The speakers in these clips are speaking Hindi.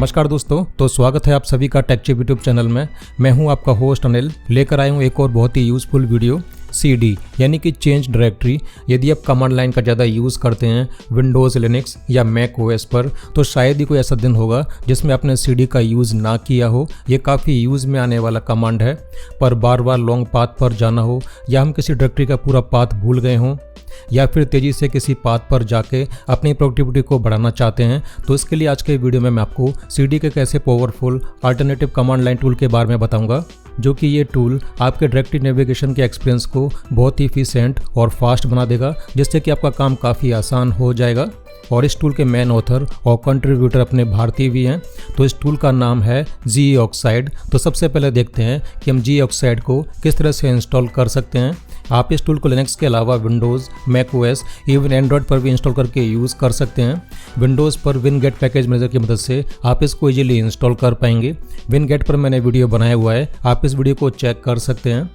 नमस्कार दोस्तों, तो स्वागत है आप सभी का टेकचिप यूट्यूब चैनल में। मैं हूं आपका होस्ट अनिल, लेकर आया हूं एक और बहुत ही यूज़फुल वीडियो CD यानी कि चेंज डायरेक्टरी। यदि आप कमांड लाइन का ज़्यादा यूज़ करते हैं विंडोज़, लिनक्स या मैक OS पर, तो शायद ही कोई ऐसा दिन होगा जिसमें आपने CD का यूज़ ना किया हो। ये काफ़ी यूज़ में आने वाला कमांड है, पर बार बार लॉन्ग पाथ पर जाना हो, या हम किसी डायरेक्टरी का पूरा पाथ भूल गए हों, या फिर तेज़ी से किसी पाथ पर जाके अपनी प्रोडक्टिविटी को बढ़ाना चाहते हैं, तो इसके लिए आज के वीडियो में मैं आपको CD के कैसे powerful alternative command line tool के बारे में बताऊंगा, जो कि ये टूल आपके डायरेक्टरी नेविगेशन के एक्सपीरियंस को बहुत ही इफिशिएंट और फास्ट बना देगा, जिससे कि आपका काम काफ़ी आसान हो जाएगा। और इस टूल के मेन ऑथर और कंट्रीब्यूटर अपने भारतीय भी हैं। तो इस टूल का नाम है Geoxide। तो सबसे पहले देखते हैं कि हम Geoxide को किस तरह से इंस्टॉल कर सकते हैं। आप इस टूल को लिनक्स के अलावा Windows, Mac OS, even Android पर भी इंस्टॉल करके यूज़ कर सकते हैं। विंडोज़ पर विनगेट पैकेज मैनेजर की मदद से आप इसको इजीली इंस्टॉल कर पाएंगे। विनगेट पर मैंने वीडियो बनाया हुआ है, आप इस वीडियो को चेक कर सकते हैं।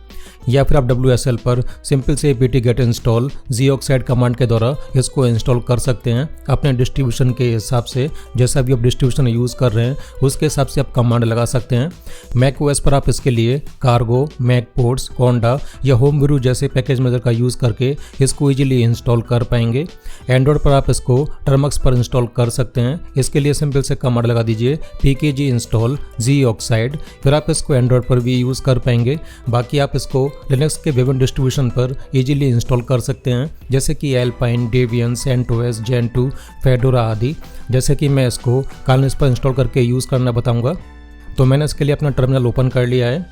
या फिर आप WSL पर सिंपल से apt get install Geoxide command के द्वारा इसको इंस्टॉल कर सकते हैं। अपने डिस्ट्रीब्यूशन के हिसाब से, जैसा भी आप डिस्ट्रीब्यूशन यूज़ कर रहे हैं उसके हिसाब से आप कमांड लगा सकते हैं। मैक OS पर आप इसके लिए कार्गो, मैकपोर्ट्स, कोंडा या होमब्रू जैसे पैकेज मैनेजर का यूज़ करके इसको ईजिली इंस्टॉल कर पाएंगे। एंड्रॉयड पर आप इसको टर्मक्स पर इंस्टॉल कर सकते हैं। इसके लिए सिंपल से कमांड लगा दीजिए pkg install Geoxide, फिर आप इसको एंड्रॉयड पर भी यूज़ कर पाएंगे। बाकी आप इसको लिनक्स के विभिन्न डिस्ट्रीब्यूशन पर इजीली इंस्टॉल कर सकते हैं, जैसे कि alpine, Debian, CentOS, Gentoo, fedora आदि। जैसे कि मैं इसको कालिनिस पर इंस्टॉल करके यूज़ करना बताऊंगा। तो मैंने इसके लिए अपना टर्मिनल ओपन कर लिया है।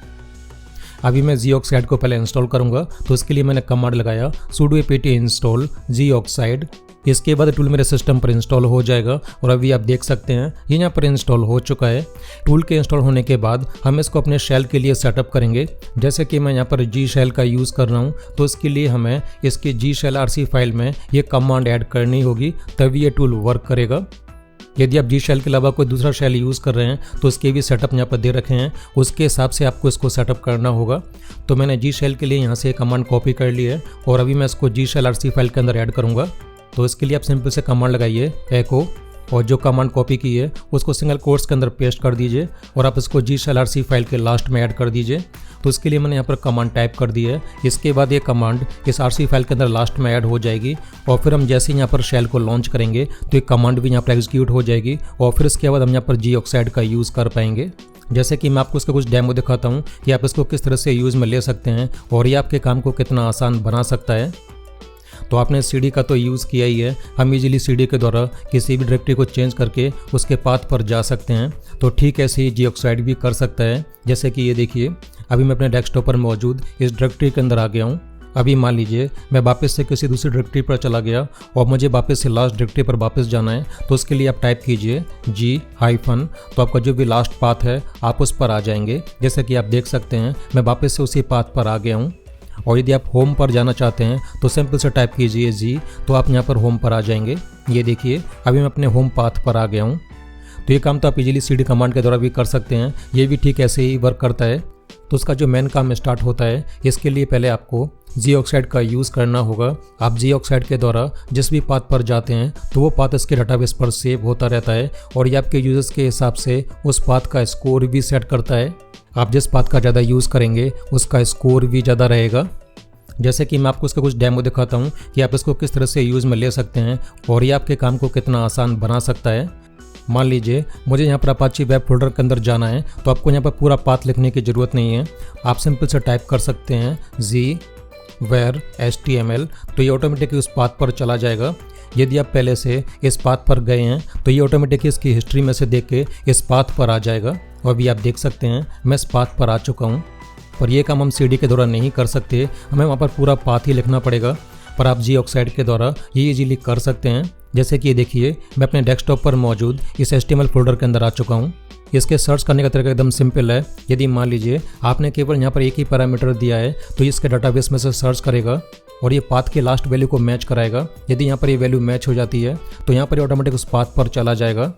अभी मैं Geoxide को पहले इंस्टॉल करूंगा, तो इसके लिए मैंने कमांड लगाया sudo apt install Geoxide। इसके बाद टूल मेरे सिस्टम पर इंस्टॉल हो जाएगा और अभी आप देख सकते हैं ये यहाँ पर इंस्टॉल हो चुका है। टूल के इंस्टॉल होने के बाद हम इसको अपने शेल के लिए सेटअप करेंगे। जैसे कि मैं यहाँ पर G शेल का यूज़ कर रहा हूँ, तो इसके लिए हमें इसकी G शेल RC फाइल में ये कमांड ऐड करनी होगी, तभी ये टूल वर्क करेगा। यदि आप G शेल के अलावा कोई दूसरा शेल यूज़ कर रहे हैं तो इसके भी सेटअप यहाँ पर दे रखे हैं, उसके हिसाब से आपको इसको सेटअप करना होगा। तो मैंने G शेल के लिए यहाँ से कमांड कॉपी कर ली है और अभी मैं इसको G शेल RC फाइल के अंदर ऐड करूँगा। तो इसके लिए आप सिंपल से कमांड लगाइए एको, और जो कमांड कॉपी की है उसको सिंगल कोट्स के अंदर पेस्ट कर दीजिए और आप इसको G शेल RC फाइल के लास्ट में ऐड कर दीजिए। तो इसके लिए मैंने यहाँ पर कमांड टाइप कर दी है। इसके बाद ये कमांड इस RC फाइल के अंदर लास्ट में ऐड हो जाएगी और फिर हम जैसे ही यहाँ पर शेल को लॉन्च करेंगे तो ये कमांड भी यहाँ पर एग्जीक्यूट हो जाएगी और फिर इसके बाद हम यहाँ पर Geoxide का यूज़ कर पाएंगे। जैसे कि मैं आपको इसका कुछ डेमो दिखाता हूँ कि आप इसको किस तरह से यूज़ में ले सकते हैं और ये आपके काम को कितना आसान बना सकता है। तो आपने CD का तो यूज़ किया ही है, हम इजीली CD के द्वारा किसी भी डायरेक्टरी को चेंज करके उसके पाथ पर जा सकते हैं। तो ठीक ऐसे ही Geoxide भी कर सकता है। जैसे कि ये देखिए, अभी मैं अपने डेस्कटॉप पर मौजूद इस डायरेक्टरी के अंदर आ गया हूँ। अभी मान लीजिए मैं वापस से किसी दूसरी डायरेक्टरी पर चला गया और मुझे वापस से लास्ट डायरेक्टरी पर वापस जाना है, तो उसके लिए आप टाइप कीजिए G-, तो आपका जो भी लास्ट पाथ है आप उस पर आ जाएंगे। जैसे कि आप देख सकते हैं मैं वापस से उसी पाथ पर आ गया हूँ। और यदि आप होम पर जाना चाहते हैं तो सिंपल से टाइप कीजिए G, तो आप यहाँ पर होम पर आ जाएंगे। ये देखिए अभी मैं अपने होम पाथ पर आ गया हूँ। तो ये काम तो आप इजीली CD कमांड के द्वारा भी कर सकते हैं, ये भी ठीक ऐसे ही वर्क करता है। तो उसका जो मेन काम स्टार्ट होता है, इसके लिए पहले आपको Geoxide का यूज़ करना होगा। आप Geoxide के द्वारा जिस भी पाथ पर जाते हैं तो वो पाथ इसके डाटाबेस पर सेव होता रहता है और ये आपके यूजर्स के हिसाब से उस पाथ का स्कोर भी सेट करता है। आप जिस पाथ का ज़्यादा यूज़ करेंगे उसका स्कोर भी ज़्यादा रहेगा। जैसे कि मैं आपको इसका कुछ डेमो दिखाता हूँ कि आप इसको किस तरह से यूज़ में ले सकते हैं और ये आपके काम को कितना आसान बना सकता है। मान लीजिए मुझे यहाँ पर अपाची वेब फोल्डर के अंदर जाना है, तो आपको यहाँ पर पूरा पाथ लिखने की ज़रूरत नहीं है। आप सिंपल से टाइप कर सकते हैं G-var HTML, तो ये ऑटोमेटिकली उस पाथ पर चला जाएगा। यदि आप पहले से इस पाथ पर गए हैं तो ये ऑटोमेटिकली इसकी हिस्ट्री में से देख के इस पाथ पर आ जाएगा। और अभी आप देख सकते हैं मैं इस पाथ पर आ चुका हूँ। पर यह काम हम CD के द्वारा नहीं कर सकते, हमें वहाँ पर पूरा पाथ ही लिखना पड़ेगा। पर आप Geoxide के द्वारा ये इजीली कर सकते हैं। जैसे कि ये देखिए मैं अपने डेस्कटॉप पर मौजूद इस HTML फोल्डर के अंदर आ चुका हूँ। इसके सर्च करने का तरीका एकदम सिंपल है। यदि मान लीजिए आपने केवल यहाँ पर एक ही पैरामीटर दिया है तो इसके डाटाबेस में से सर्च करेगा और ये पाथ के लास्ट वैल्यू को मैच कराएगा। यदि यहाँ पर ये वैल्यू मैच हो जाती है तो यहाँ पर ऑटोमेटिक उस पाथ पर चला जाएगा।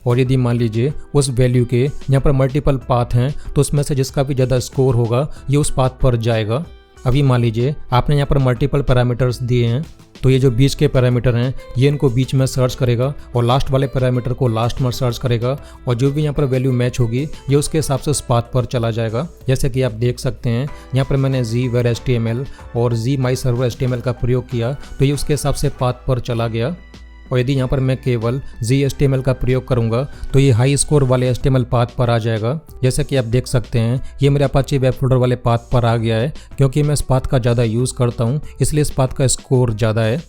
और यदि मान लीजिए उस वैल्यू के यहाँ पर मल्टीपल पाथ हैं तो उसमें से जिसका भी ज़्यादा स्कोर होगा ये उस पाथ पर जाएगा। अभी मान लीजिए आपने यहाँ पर मल्टीपल पैरामीटर्स दिए हैं तो ये जो बीच के पैरामीटर हैं ये इनको बीच में सर्च करेगा और लास्ट वाले पैरामीटर को लास्ट में सर्च करेगा और जो भी यहाँ पर वैल्यू मैच होगी ये उसके हिसाब से उस पाथ पर चला जाएगा। जैसे कि आप देख सकते हैं यहाँ पर मैंने z_var_html और z_my_server_html का प्रयोग किया तो ये उसके हिसाब से पाथ पर चला गया। और यदि यहाँ पर मैं केवल z_html का प्रयोग करूँगा तो ये हाई स्कोर वाले HTML पाथ पर आ जाएगा। जैसे कि आप देख सकते हैं ये मेरे अपाचे वेब फोल्डर वाले पाथ पर आ गया है, क्योंकि मैं इस पाथ का ज़्यादा यूज़ करता हूँ इसलिए इस पाथ का स्कोर ज़्यादा है।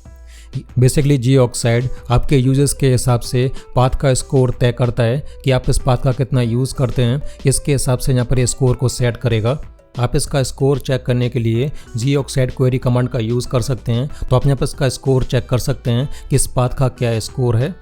बेसिकली Geoxide आपके यूजर्स के हिसाब से पाथ का स्कोर तय करता है कि आप इस पाथ का कितना यूज़ करते हैं, इसके हिसाब से यहाँ पर ये स्कोर को सेट करेगा। आप इसका स्कोर चेक करने के लिए Geoxide क्वेरी कमांड का यूज़ कर सकते हैं। तो आप यहाँ पर इसका स्कोर चेक कर सकते हैं कि इस पाथ का क्या स्कोर है।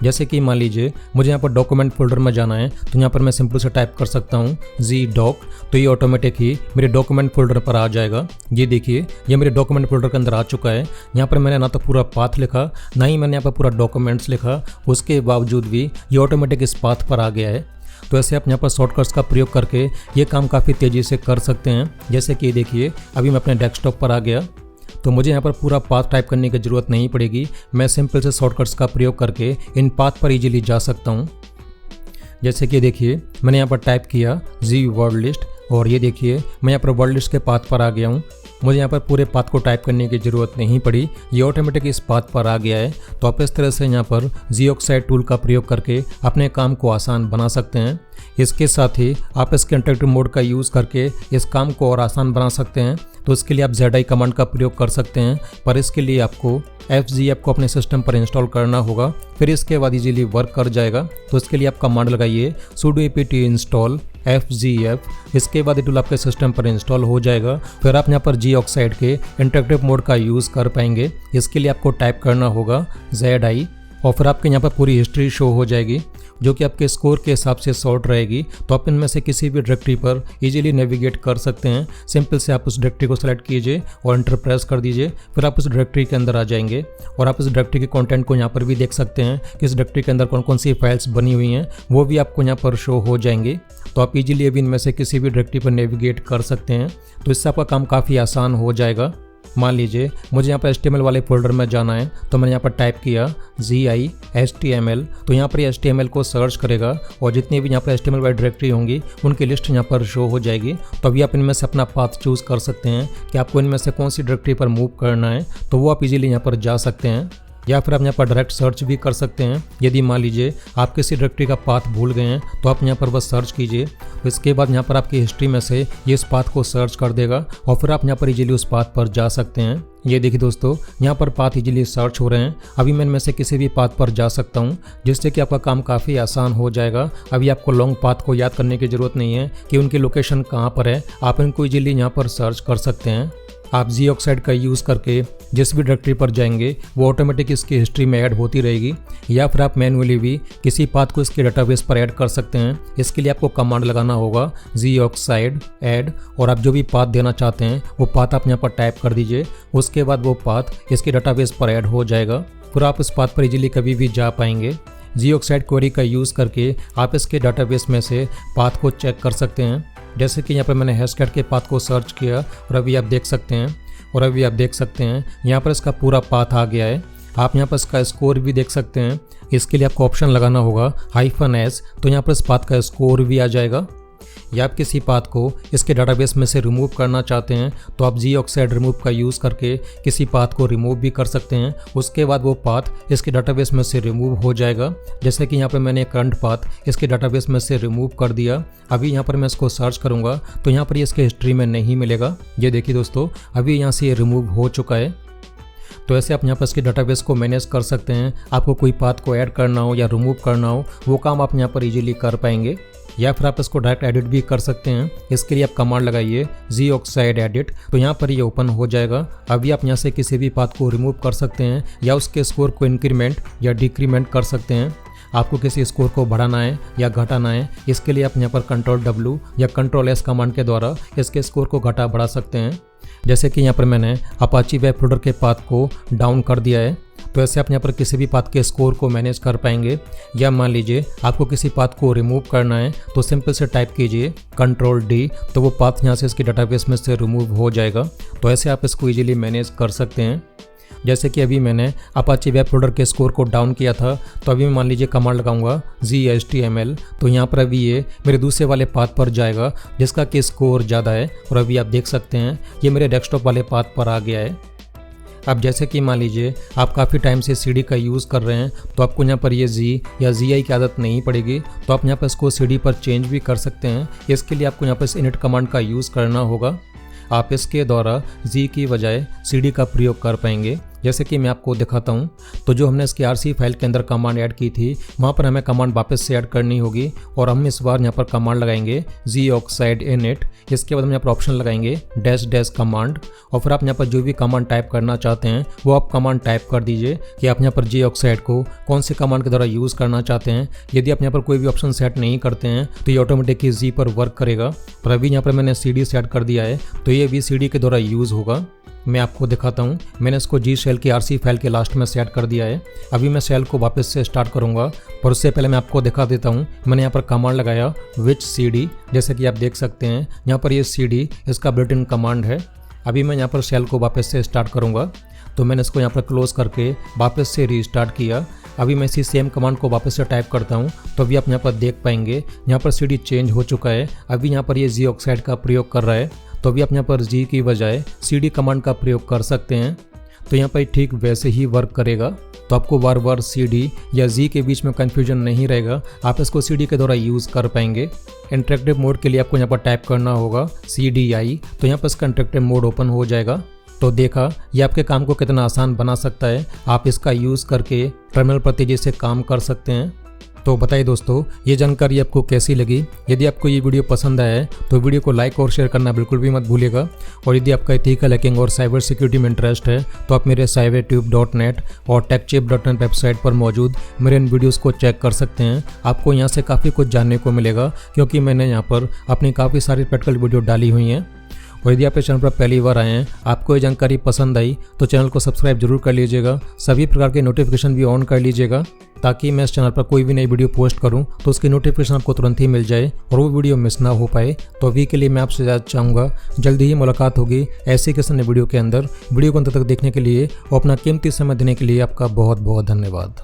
जैसे कि मान लीजिए मुझे यहाँ पर डॉक्यूमेंट फोल्डर में जाना है तो यहाँ पर मैं सिंपल से टाइप कर सकता हूँ zdoc, तो ये ऑटोमेटिक ही मेरे डॉक्यूमेंट फोल्डर पर आ जाएगा। ये देखिए ये मेरे डॉक्यूमेंट फोल्डर के अंदर आ चुका है। यहाँ पर मैंने ना तो पूरा पाथ लिखा ना ही मैंने यहाँ पर पूरा डॉक्यूमेंट्स लिखा, उसके बावजूद भी ये ऑटोमेटिक इस पाथ पर आ गया है। तो ऐसे आप यहाँ पर शॉर्टकट्स का प्रयोग करके ये काम काफ़ी तेज़ी से कर सकते हैं। जैसे कि देखिए अभी मैं अपने डेस्कटॉप पर आ गया तो मुझे यहाँ पर पूरा पाथ टाइप करने की ज़रूरत नहीं पड़ेगी, मैं सिंपल से शॉर्टकट्स का प्रयोग करके इन पाथ पर इजीली जा सकता हूँ। जैसे कि देखिए मैंने यहाँ पर टाइप किया z वर्ड लिस्ट और ये देखिए मैं यहाँ पर वर्ड लिस्ट के पाथ पर आ गया हूँ। मुझे यहाँ पर पूरे पाथ को टाइप करने की ज़रूरत नहीं पड़ी, ये ऑटोमेटिक इस पाथ पर आ गया है। तो आप इस तरह से यहाँ पर Geoxide टूल का प्रयोग करके अपने काम को आसान बना सकते हैं। इसके साथ ही आप इसके इंटरेक्टिव मोड का यूज़ करके इस काम को और आसान बना सकते हैं। तो इसके लिए आप zi कमांड का प्रयोग कर सकते हैं, पर इसके लिए आपको fgf को अपने सिस्टम पर इंस्टॉल करना होगा, फिर इसके बाद इजीली वर्क कर जाएगा। तो इसके लिए आप कमांड लगाइए sudo apt install fgf, इसके बाद ये टूल आपके सिस्टम पर इंस्टॉल हो जाएगा। फिर आप यहाँ पर Geoxide के इंटरेक्टिव मोड का यूज़ कर पाएंगे। इसके लिए आपको टाइप करना होगा zi और फिर आपके यहाँ पर पूरी हिस्ट्री शो हो जाएगी जो कि आपके स्कोर के हिसाब से सॉर्ट रहेगी। तो आप इनमें से किसी भी डायरेक्टरी पर इजीली नेविगेट कर सकते हैं। सिंपल से आप उस डायरेक्टरी को सेलेक्ट कीजिए और एंटर प्रेस कर दीजिए, फिर आप उस डायरेक्टरी के अंदर आ जाएंगे और आप इस डायरेक्टरी के कंटेंट को यहाँ पर भी देख सकते हैं कि इस डायरेक्टरी के अंदर कौन कौन सी फाइल्स बनी हुई हैं, वो भी आपको यहाँ पर शो हो जाएंगे। तो आप इजीली अभी इनमें से किसी भी डायरेक्टरी पर नेविगेट कर सकते हैं। तो इससे आपका काम काफ़ी आसान हो जाएगा। मान लीजिए मुझे यहाँ पर HTML वाले फोल्डर में जाना है तो मैंने यहाँ पर टाइप किया ZI_HTML, तो यहाँ पर ये HTML को सर्च करेगा और जितनी भी यहाँ पर HTML वाली डायरेक्टरी होंगी उनकी लिस्ट यहाँ पर शो हो जाएगी। तो अभी आप इनमें से अपना पाथ चूज़ कर सकते हैं कि आपको इनमें से कौन सी डायरेक्टरी पर मूव करना है, तो वो आप इजीली यहाँ पर जा सकते हैं। या फिर आप यहाँ पर डायरेक्ट सर्च भी कर सकते हैं। यदि मान लीजिए आप किसी डायरेक्टरी का पाथ भूल गए हैं तो आप यहाँ पर बस सर्च कीजिए, तो इसके बाद यहाँ पर आपकी हिस्ट्री में से ये इस पाथ को सर्च कर देगा और फिर आप यहाँ पर इजीली उस पाथ पर जा सकते हैं। ये देखिए दोस्तों यहाँ पर पाथ इजीली सर्च हो रहे हैं। अभी मैं इनमें से किसी भी पाथ पर जा सकता हूँ जिससे कि आपका काम काफ़ी आसान हो जाएगा। अभी आपको लॉन्ग पाथ को याद करने की ज़रूरत नहीं है कि उनकी लोकेशन कहाँ पर है, आप इनको इजीली यहाँ पर सर्च कर सकते हैं। आप Geoxide का यूज़ करके जिस भी डायरेक्टरी पर जाएंगे वो ऑटोमेटिक इसकी हिस्ट्री में ऐड होती रहेगी, या फिर आप मैन्युअली भी किसी पाथ को इसके डेटाबेस पर ऐड कर सकते हैं। इसके लिए आपको कमांड लगाना होगा Geoxide ऐड और आप जो भी पाथ देना चाहते हैं वो पाथ आप यहाँ पर टाइप कर दीजिए। उसके बाद वो पाथ इसके डेटाबेस पर ऐड हो जाएगा, फिर आप इस पाथ पर इजीली कभी भी जा पाएंगे। Geoxide क्वेरी का यूज़ करके आप इसके डेटाबेस में से पाथ को चेक कर सकते हैं। जैसे कि यहाँ पर मैंने हैशटैग के पाथ को सर्च किया और अभी आप देख सकते हैं यहाँ पर इसका पूरा पाथ आ गया है। आप यहाँ पर इसका स्कोर भी देख सकते हैं। इसके लिए आपको ऑप्शन लगाना होगा -s, तो यहाँ पर इस पाथ का स्कोर भी आ जाएगा। या आप किसी पाथ को इसके डेटाबेस में से रिमूव करना चाहते हैं तो आप Geoxide रिमूव का यूज़ करके किसी पाथ को रिमूव भी कर सकते हैं। उसके बाद वो पाथ इसके डेटाबेस में से रिमूव हो जाएगा। जैसे कि यहाँ पर मैंने करंट पाथ इसके डेटाबेस में से रिमूव कर दिया। अभी यहाँ पर मैं इसको सर्च करूँगा तो यहाँ पर ये इसके हिस्ट्री में नहीं मिलेगा। ये देखिए दोस्तों अभी यहाँ से ये रिमूव हो चुका है। तो ऐसे आप यहाँ पर इसके डेटाबेस को मैनेज कर सकते हैं। आपको कोई पाथ को ऐड करना हो या रिमूव करना हो वो काम आप यहाँ पर इजीली कर पाएंगे। या फिर आप इसको डायरेक्ट एडिट भी कर सकते हैं। इसके लिए आप कमांड लगाइए Geoxide एडिट, तो यहाँ पर ये ओपन हो जाएगा। अभी आप यहाँ से किसी भी पाथ को रिमूव कर सकते हैं या उसके स्कोर को इंक्रीमेंट या डिक्रीमेंट कर सकते हैं। आपको किसी स्कोर को बढ़ाना है या घटाना है, इसके लिए आप यहाँ पर Ctrl+W या Ctrl+S कमांड के द्वारा इसके स्कोर को घटा बढ़ा सकते हैं। जैसे कि यहाँ पर मैंने अपाची वेब फोल्डर के पाथ को डाउन कर दिया है, तो ऐसे आप यहाँ पर किसी भी पाथ के स्कोर को मैनेज कर पाएंगे। या मान लीजिए आपको किसी पाथ को रिमूव करना है तो सिंपल से टाइप कीजिए Ctrl+D, तो वो पाथ यहाँ से इसके डेटाबेस में से रिमूव हो जाएगा। तो ऐसे आप इसको इजीली मैनेज कर सकते हैं। जैसे कि अभी मैंने अपाचे वेब फोल्डर के स्कोर को डाउन किया था, तो अभी मैं मान लीजिए कमांड लगाऊंगा ZHTML, तो यहाँ पर अभी ये मेरे दूसरे वाले पाथ पर जाएगा जिसका कि स्कोर ज़्यादा है। और अभी आप देख सकते हैं ये मेरे डेस्कटॉप वाले पाथ पर आ गया है। अब जैसे कि मान लीजिए आप काफ़ी टाइम से CD का यूज़ कर रहे हैं, तो आपको यहाँ पर ये Z या ZI की आदत नहीं पड़ेगी, तो आप यहाँ पर इसको CD पर चेंज भी कर सकते हैं। इसके लिए आपको यहाँ पर इस init कमांड का यूज़ करना होगा। आप इसके द्वारा Z की बजाय CD का प्रयोग कर पाएंगे। जैसे कि मैं आपको दिखाता हूं, तो जो हमने इसकी RC फाइल के अंदर कमांड ऐड की थी, वहां पर हमें कमांड वापस से ऐड करनी होगी और हम इस बार यहां पर कमांड लगाएंगे zoxide init। इसके बाद हम यहाँ पर ऑप्शन लगाएंगे डैश कमांड और फिर आप यहाँ पर जो भी कमांड टाइप करना चाहते हैं वो आप कमांड टाइप कर दीजिए कि आप यहाँ पर zoxide को कौन से कमांड के द्वारा यूज़ करना चाहते हैं। यदि आप यहाँ पर कोई भी ऑप्शन सेट नहीं करते हैं तो ये ऑटोमेटिक ही Z पर वर्क करेगा। और अभी यहाँ पर मैंने CD सेट कर दिया है, तो ये भी CD के द्वारा यूज़ होगा। मैं आपको दिखाता हूँ, मैंने इसको G शेल की RC फाइल के लास्ट में सेट कर दिया है। अभी मैं शेल को वापस से स्टार्ट करूँगा, पर उससे पहले मैं आपको दिखा देता हूँ। मैंने यहाँ पर कमांड लगाया विच CD, जैसे कि आप देख सकते हैं यहाँ पर ये CD इसका बिल्ट इन कमांड है। अभी मैं यहाँ पर शेल को वापस से स्टार्ट करूँगा, तो मैंने इसको यहाँ पर क्लोज करके वापस से रीस्टार्ट किया। अभी मैं इसी सेम कमांड को वापस से टाइप करता हूँ, तो अभी आप यहाँ पर देख पाएंगे यहाँ पर CD चेंज हो चुका है। अभी यहाँ पर ये zoxide का प्रयोग कर रहा है, तो अभी आप यहाँ पर Z की बजाय CD कमांड का प्रयोग कर सकते हैं। तो यहाँ पर ठीक वैसे ही वर्क करेगा। तो आपको बार बार CD या Z के बीच में कन्फ्यूजन नहीं रहेगा, आप इसको CD के द्वारा यूज़ कर पाएंगे। इंटरेक्टिव मोड के लिए आपको यहाँ पर टाइप करना होगा CDI, तो यहाँ पर इसका इंटरेक्टिव मोड ओपन हो जाएगा। तो देखा ये आपके काम को कितना आसान बना सकता है। आप इसका यूज़ करके टर्मिनल पर तेजी से काम कर सकते हैं। तो बताइए दोस्तों, ये जानकारी आपको कैसी लगी? यदि आपको ये वीडियो पसंद आया है तो वीडियो को लाइक और शेयर करना बिल्कुल भी मत भूलिएगा। और यदि आपका एथिकल हैकिंग और साइबर सिक्योरिटी में इंटरेस्ट है तो आप मेरे cybertube.net और techchip.net वेबसाइट पर मौजूद मेरे इन वीडियोस को चेक कर सकते हैं। आपको यहाँ से काफ़ी कुछ जानने को मिलेगा, क्योंकि मैंने यहाँ पर अपनी काफ़ी सारी प्रैक्टिकल वीडियो डाली हुई हैं। और यदि आप इस चैनल पर पहली बार आए हैं, आपको ये जानकारी पसंद आई तो चैनल को सब्सक्राइब जरूर कर लीजिएगा। सभी प्रकार के नोटिफिकेशन भी ऑन कर लीजिएगा, ताकि मैं इस चैनल पर कोई भी नई वीडियो पोस्ट करूं तो उसकी नोटिफिकेशन आपको तुरंत ही मिल जाए और वो वीडियो मिस ना हो पाए। तो अभी के लिए मैं आपसे ज़्यादा चाहूँगा जल्दी ही मुलाकात होगी ऐसी किसी नई वीडियो के अंदर। वीडियो को अंत तक देखने के लिए और अपना कीमती समय देने के लिए आपका बहुत बहुत धन्यवाद।